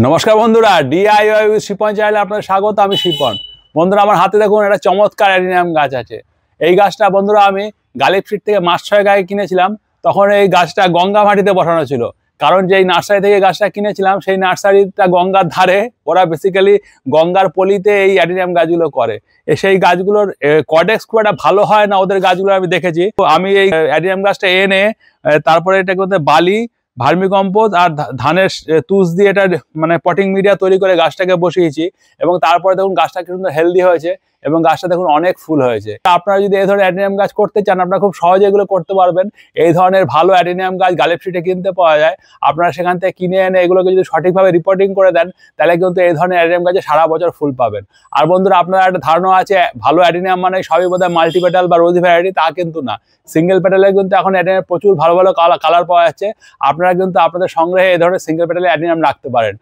নমস্কার বন্ধুরা, DIY with Shipon চ্যানেলে আপনাদের স্বাগত। আমি শিপন। বন্ধুরা, আমার হাতে দেখুন একটা চমৎকার অ্যাডিনিয়াম গাছ আছে। এই গাছটা বন্ধুরা আমি গালিব স্ট্রিট থেকে মাস 6 আগে কিনেছিলাম। তখন এই গাছটা গঙ্গা মাটিতে বসানো ছিল, কারণ যেই নার্সারি থেকে গাছটা কিনেছিলাম সেই নার্সারিটা গঙ্গার ধারে। ওরা বেসিক্যালি গঙ্গার পলিতে এই অ্যাডিনিয়াম গাছগুলো করে। সেই গাছগুলোর কডেক্স খুব একটা ভালো হয় না ওদের গাছগুলো, আমি দেখেছি। তো আমি এই অ্যাডিনিয়াম গাছটা এনে তারপরে এটাকে বালি, ভার্মিকম্পোস্ট আর ধানের তুষ দিয়ে এটা মানে পটিং মিডিয়া তৈরি করে গাছটাকে বসিয়েছি। এবং তারপরে দেখুন গাছটা কি সুন্দর হেলদি হয়েছে এবং গাছটা দেখুন অনেক ফুল হয়েছে। আপনারা যদি এই ধরনের অ্যাডিনিয়াম গাছ করতে চান, আপনারা খুব সহজে এগুলো করতে পারবেন। এই ধরনের ভালো অ্যাডিনিয়াম গাছ গালিব স্ট্রিটে কিনতে পাওয়া যায়। আপনারা সেখান থেকে কিনে এনে এগুলোকে যদি সঠিকভাবে রিপোর্টিং করে দেন, তাহলে কিন্তু এই ধরনের অ্যাডিনিয়াম গাছে সারা বছর ফুল পাবেন। আর বন্ধুরা, আপনারা একটা ধারণা আছে ভালো অ্যাডিনিয়াম মানে সবই বোধহয় মাল্টিপেটাল বা রোজি ভ্যারাইটি, তা কিন্তু না। সিঙ্গেল পেটালে কিন্তু এখন অ্যাডিনিয়াম প্রচুর ভালো ভালো কালার পাওয়া যাচ্ছে। আপনারা কিন্তু আপনাদের সংগ্রহে এই ধরনের সিঙ্গেল পেটালে অ্যাডিনিয়াম রাখতে পারেন।